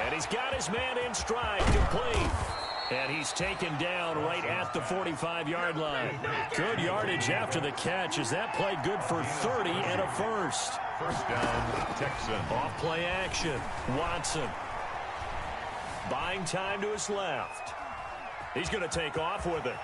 And he's got his man in stride, complete. And he's taken down right at the 45-yard line. Good yardage after the catch. Is that play good for 30 and a first? First down, Texans. Off play action. Watson. Buying time to his left. He's going to take off with it.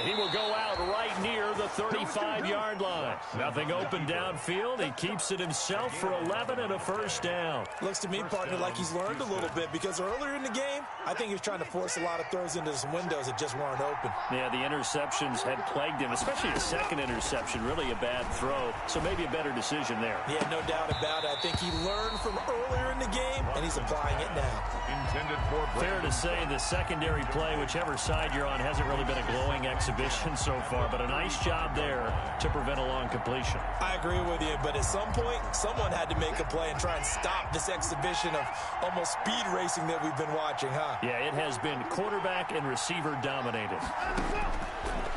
He will go out right near the 35-yard line. Nothing open downfield. He keeps it himself for 11 and a first down. Looks to me, partner, like he's learned a little bit because earlier in the game, I think he was trying to force a lot of throws into some windows that just weren't open. Yeah, the interceptions had plagued him, especially his second interception, really a bad throw. So maybe a better decision there. Yeah, no doubt about it. I think he learned from earlier in the game, and he's applying it now. Intended for fair to say the secondary play, whichever side you're on, hasn't really been a glowing exhibition so far, but a nice job there to prevent a long completion. I agree with you, but at some point, someone had to make a play and try and stop this exhibition of almost speed racing that we've been watching, huh? Yeah, it has been quarterback and receiver dominated.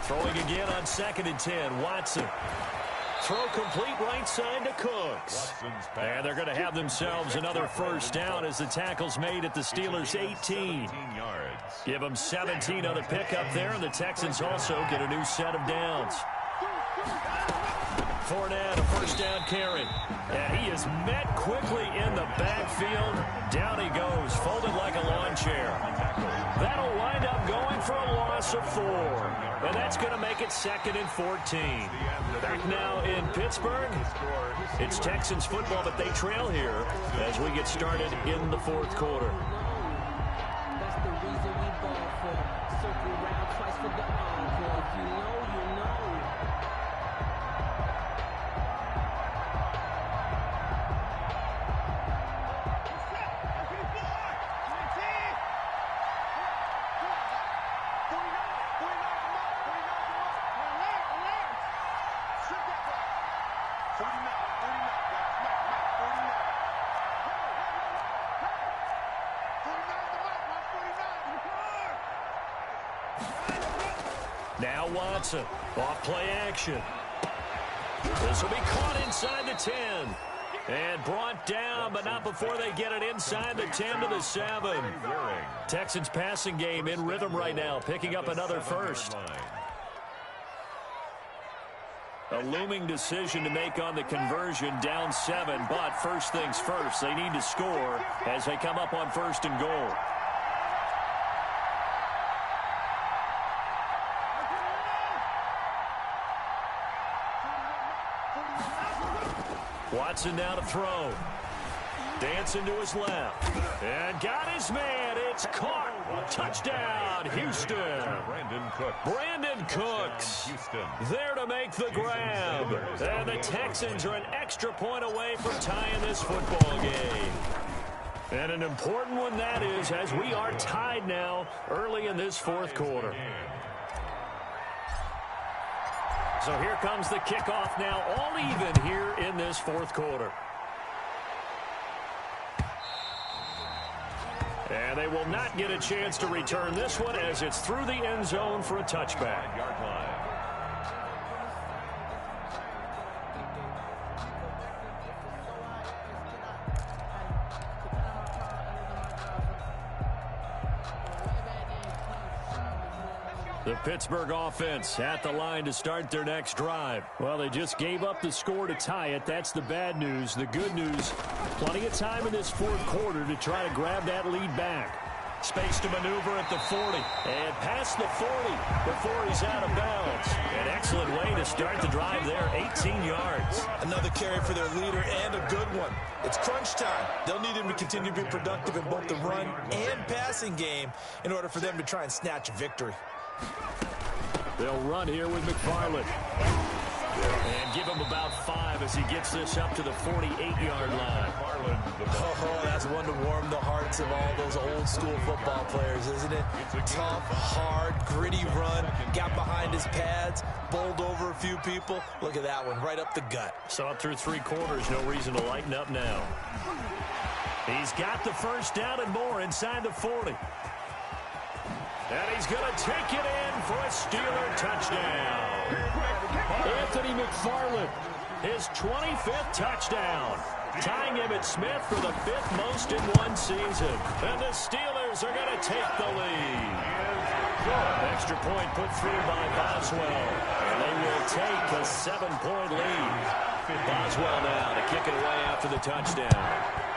Throwing again on 2nd and 10, Watson. Throw complete right side to Cooks. And they're going to have themselves another first down as the tackle's made at the Steelers' 18. Give them 17 on the pickup there, and the Texans also get a new set of downs. Fournette, a first down carry. And he is met quickly in the backfield. Down he goes, folded like a lawn chair. That'll wind up going for a loss of 4. And that's going to make it 2nd and 14. Back now in Pittsburgh. It's Texans football, but they trail here as we get started in the 4th quarter. That's the reason we ball for. Circle round twice for the encore. If you know, you know. Now Watson. Off play action. This will be caught inside the 10. And brought down, but not before they get it inside the 10 to the 7. Texans passing game in rhythm right now, picking up another first. A looming decision to make on the conversion, down 7, but first things first, they need to score as they come up on 1st and goal. Watson now to throw. Dancing to his left. And got his man. It's caught. Touchdown, Houston. Brandon Cooks. Houston. There to make the grab. And the Texans are an extra point away from tying this football game. And an important one that is, as we are tied now early in this 4th quarter. So here comes the kickoff now, all even here in this 4th quarter. And they will not get a chance to return this one as it's through the end zone for a touchback. The Pittsburgh offense at the line to start their next drive. Well, they just gave up the score to tie it. That's the bad news. The good news, plenty of time in this 4th quarter to try to grab that lead back. Space to maneuver at the 40. And past the 40 before he's out of bounds. An excellent way to start the drive there, 18 yards. Another carry for their leader and a good one. It's crunch time. They'll need him to continue to be productive in both the run and passing game in order for them to try and snatch a victory. They'll run here with McFarland. And give him about 5 as he gets this up to the 48-yard line. Oh, that's one to warm the hearts of all those old-school football players, isn't it? Tough, hard, gritty run. Got behind his pads, bowled over a few people. Look at that one, right up the gut. Saw it through 3 quarters. No reason to lighten up now. He's got the first down and more inside the 40. And he's going to take it in for a Steeler touchdown. Anthony McFarland, his 25th touchdown, tying Emmitt Smith for the 5th most in one season. And the Steelers are going to take the lead. Extra point put through by Boswell. And they will take a 7-point lead. Boswell now to kick it away after the touchdown.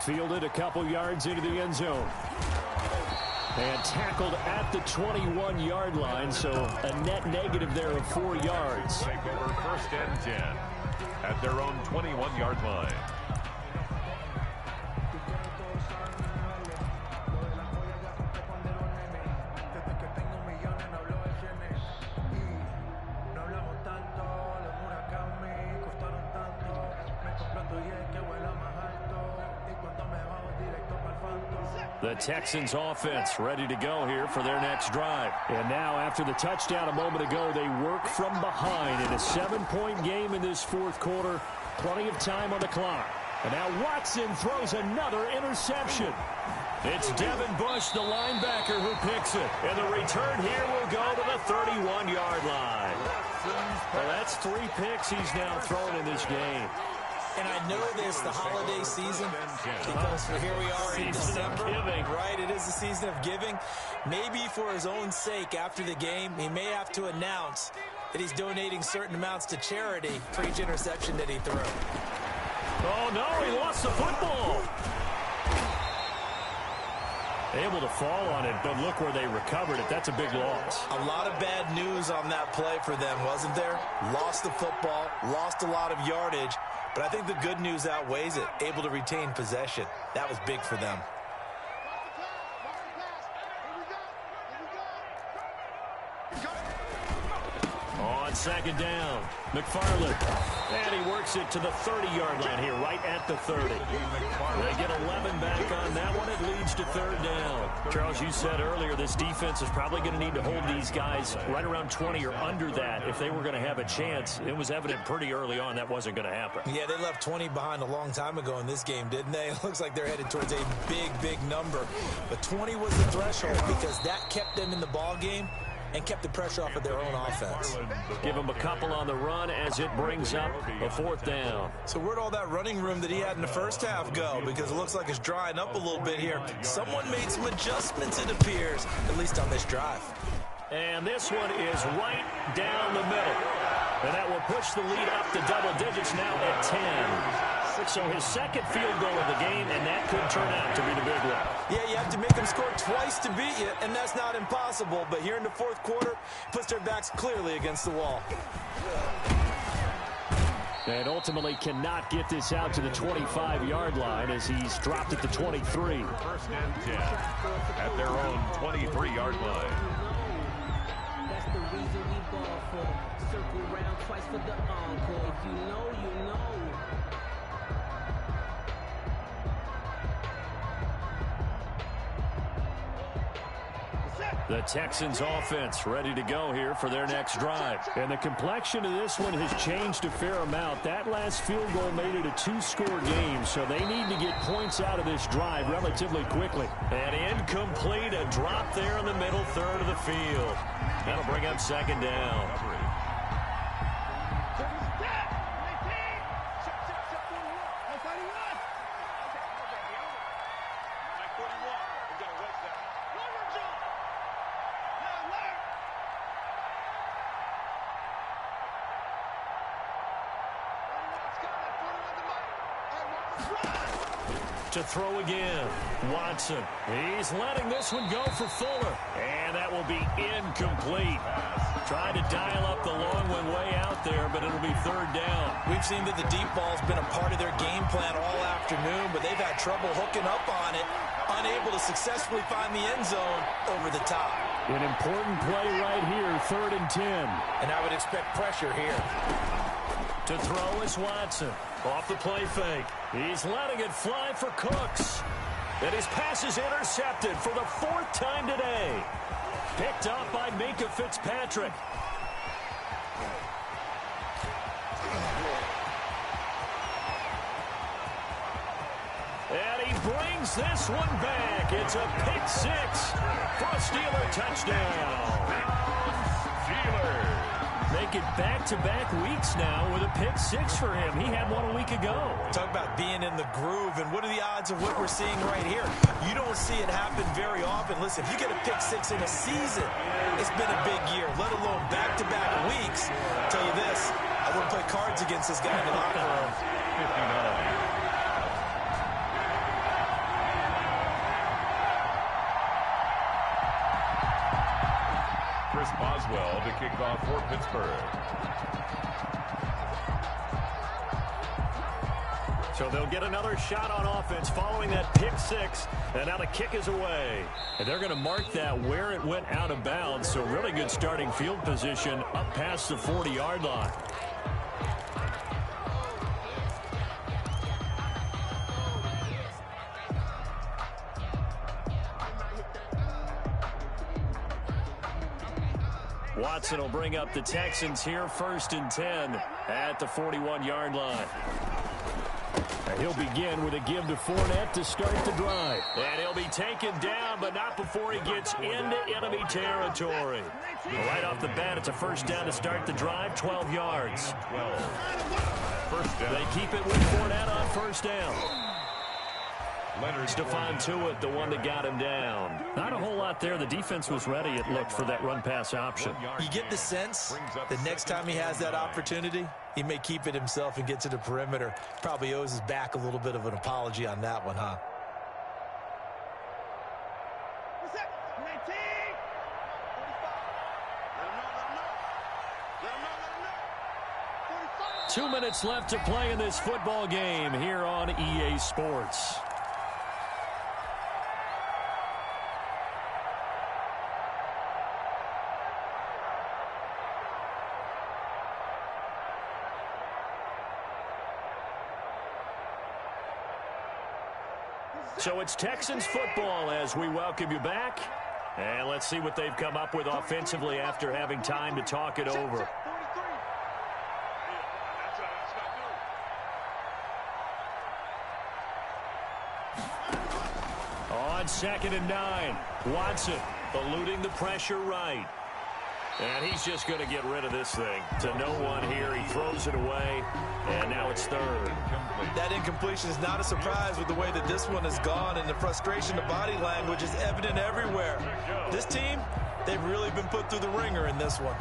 Fielded a couple yards into the end zone. And tackled at the 21-yard line, so a net negative there of 4 yards. Take over 1st and 10 at their own 21-yard line. The Texans offense ready to go here for their next drive. And now after the touchdown a moment ago, they work from behind in a 7-point game in this 4th quarter. Plenty of time on the clock. And now Watson throws another interception. It's Devin Bush, the linebacker, who picks it. And the return here will go to the 31-yard line. Well, that's 3 picks he's now thrown in this game. And I know this, the holiday season, because here we are in December, right? It is the season of giving. Maybe for his own sake, after the game, he may have to announce that he's donating certain amounts to charity for each interception that he threw. Oh, no, he lost the football. Able to fall on it, but look where they recovered it. That's a big loss. A lot of bad news on that play for them, wasn't there? Lost the football, lost a lot of yardage. But I think the good news outweighs it. Able to retain possession. That was big for them. On 2nd down, McFarland. And he works takes it to the 30-yard line here, right at the 30. They get 11 back on that one. It leads to third down. Charles, you said earlier this defense is probably going to need to hold these guys right around 20 or under that if they were going to have a chance. It was evident pretty early on that wasn't going to happen. Yeah, they left 20 behind a long time ago in this game, didn't they? It looks like they're headed towards a big number. But 20 was the threshold because that kept them in the ball game and kept the pressure off of their own offense. Give them a couple on the run as it brings up a fourth down. So where'd all that running room that he had in the first half go? Because it looks like it's drying up a little bit here. Someone made some adjustments, it appears, at least on this drive. And this one is right down the middle. And that will push the lead up to double digits now at 10. So his second field goal of the game, and that could turn out to be the big one. Yeah, you have to make them score twice to beat you, and that's not impossible. But here in the fourth quarter, puts their backs clearly against the wall. And ultimately cannot get this out to the 25-yard line as he's dropped at the 23. First and 10 at their own 23-yard line. That's the reason we ball for. Circle round twice for the encore. If you know, you know. The Texans offense ready to go here for their next drive. And the complexion of this one has changed a fair amount. That last field goal made it a two-score game, so they need to get points out of this drive relatively quickly. And incomplete, a drop there in the middle third of the field. That'll bring up second down. To throw again, Watson. He's letting this one go for Fuller. And that will be incomplete. Trying to dial up the long one way out there, but it'll be third down. We've seen that the deep ball's been a part of their game plan all afternoon, but they've had trouble hooking up on it, unable to successfully find the end zone over the top. An important play right here, 3rd and 10. And I would expect pressure here. To throw is Watson. Off the play fake. He's letting it fly for Cooks. And his pass is intercepted for the 4th time today. Picked up by Minkah Fitzpatrick. And he brings this one back. It's a pick six for a Steeler touchdown. Steelers. Make it back-to-back weeks now with a pick six for him. He had one a week ago. Talk about being in the groove, and what are the odds of what we're seeing right here? You don't see it happen very often. Listen, if you get a pick six in a season, it's been a big year, let alone back-to-back weeks. I'll tell you this, I wouldn't play cards against this guy in the locker room. 59. Chris Boswell to kick off for Pittsburgh. So they'll get another shot on offense following that pick six. And now the kick is away. And they're going to mark that where it went out of bounds. So really good starting field position up past the 40-yard line. Watson will bring up the Texans here 1st and 10 at the 41-yard line. And he'll begin with a give to Fournette to start the drive. And he'll be taken down, but not before he gets into enemy territory. Right off the bat, it's a first down to start the drive, 12 yards. 12. First down. They keep it with Fournette on first down. Stephon Tuitt, the one that got him down. Not a whole lot there. The defense was ready, it looked, for that run-pass option. You get the sense that next time he has that opportunity, he may keep it himself and get to the perimeter. Probably owes his back a little bit of an apology on that one, huh? 2 minutes left to play in this football game here on EA Sports. So it's Texans football as we welcome you back. And let's see what they've come up with offensively after having time to talk it over. On 2nd and 9, Watson eluding the pressure right. And he's just going to get rid of this thing to no one here. He throws it away, and now it's 3rd. That incompletion is not a surprise with the way that this one has gone, and the frustration, the body language is evident everywhere. This team, they've really been put through the ringer in this one.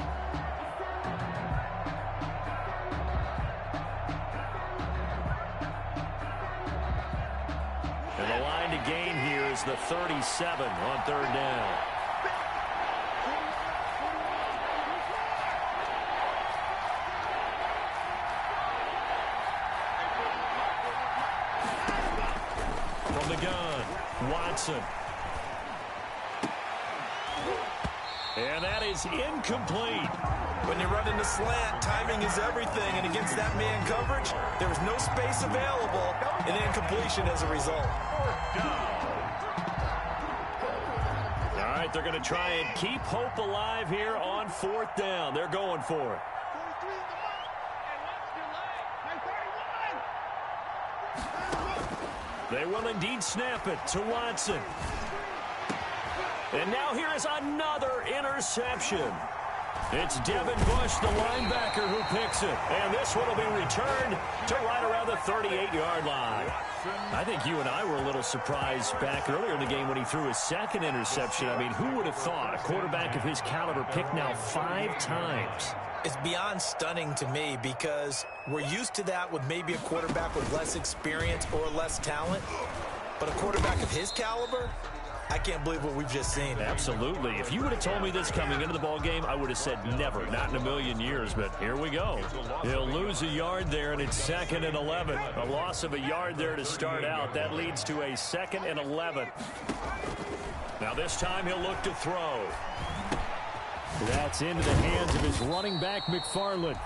And the line to gain here is the 37 on 3rd down. From the gun, Watson. And that is incomplete. When you're running the slant, timing is everything, and against that man coverage, there was no space available, and incompletion as a result. All right, they're going to try and keep hope alive here on 4th down. They're going for it. They will indeed snap it to Watson. And now here is another interception. It's Devin Bush, the linebacker, who picks it. And this one will be returned to right around the 38-yard line. I think you and I were a little surprised back earlier in the game when he threw his 2nd interception. I mean, who would have thought a quarterback of his caliber picked now 5 times? It's beyond stunning to me because we're used to that with maybe a quarterback with less experience or less talent. But a quarterback of his caliber, I can't believe what we've just seen. Absolutely. If you would have told me this coming into the ball game, I would have said never, not in a million years. But here we go. He'll lose a yard there, and it's 2nd and 11. A loss of a yard there to start out. That leads to a 2nd and 11. Now this time he'll look to throw. That's into the hands of his running back, McFarland.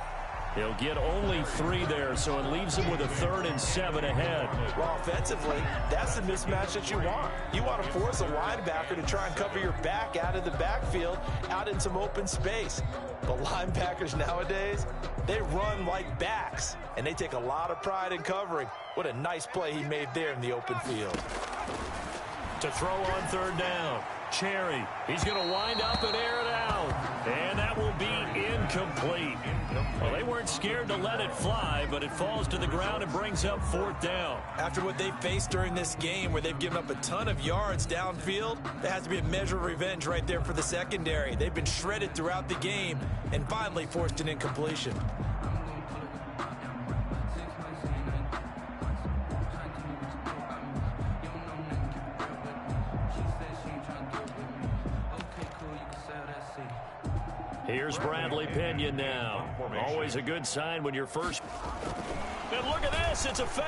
He'll get only 3 there, so it leaves him with a 3rd and 7 ahead. Well, offensively, that's the mismatch that you want. You want to force a linebacker to try and cover your back out of the backfield, out in some open space. But linebackers nowadays, they run like backs, and they take a lot of pride in covering. What a nice play he made there in the open field. To throw on 3rd down, Cherry. He's going to wind up and air it out. And that will be incomplete. Well, they weren't scared to let it fly, but it falls to the ground and brings up 4th down. After what they faced during this game where they've given up a ton of yards downfield, there has to be a measure of revenge right there for the secondary. They've been shredded throughout the game and finally forced an incompletion. Here's Bradley Pinion now. Always a good sign when you're first. And look at this, it's a fake.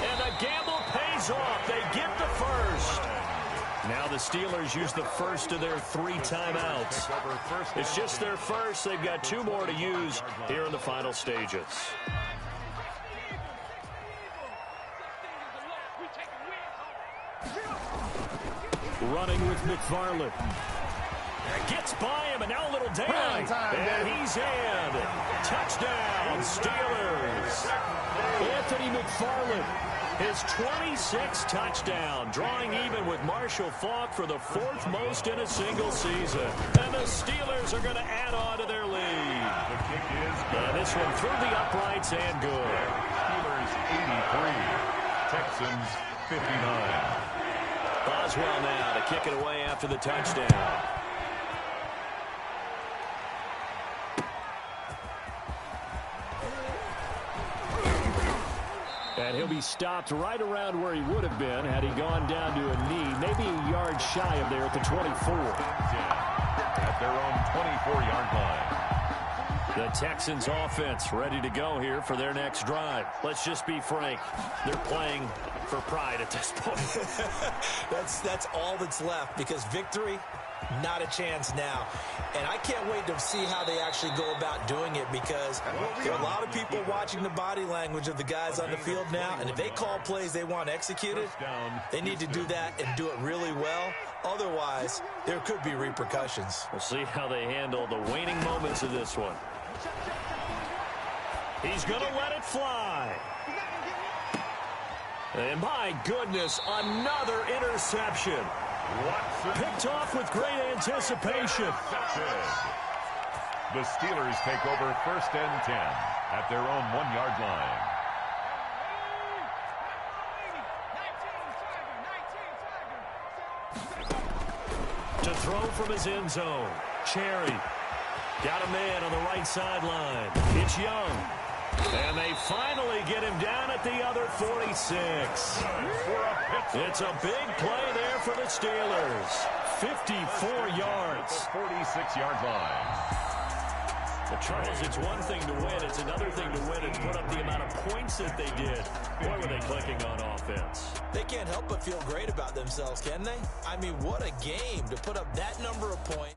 And the gamble pays off. They get the first. Now the Steelers use the first of their 3 timeouts. It's just their first. They've got 2 more to use here in the final stages. Running with McFarland. Gets by him, and now a little down. And he's in. Touchdown, Steelers. Anthony McFarland, his 26th touchdown, drawing even with Marshall Faulk for the 4th most in a single season. And the Steelers are going to add on to their lead. And this one through the uprights and good. Steelers 83, Texans 59. Boswell now to kick it away after the touchdown. And he'll be stopped right around where he would have been had he gone down to a knee, maybe a yard shy of there at the 24. At their own 24-yard line. The Texans offense ready to go here for their next drive. Let's just be frank. They're playing for pride at this point. That's all that's left because victory, Not a chance now. And I can't wait to see how they actually go about doing it, because there are a lot of people watching the body language of the guys on the field now, and if they call plays they want executed, they need to do that and do it really well. Otherwise, there could be repercussions. We'll see how they handle the waning moments of this one. He's going to let it fly. And my goodness, another interception. Picked off with great anticipation. The Steelers take over 1st and 10 at their own 1-yard line. To throw from his end zone. Cherry. Got a man on the right sideline. It's Young. And they finally get him down at the other 46. It's a big play there for the Steelers. 54 yards. 46-yard line. But Charles, it's one thing to win. It's another thing to win and put up the amount of points that they did. Boy, were they clicking on offense. They can't help but feel great about themselves, can they? I mean, what a game to put up that number of points.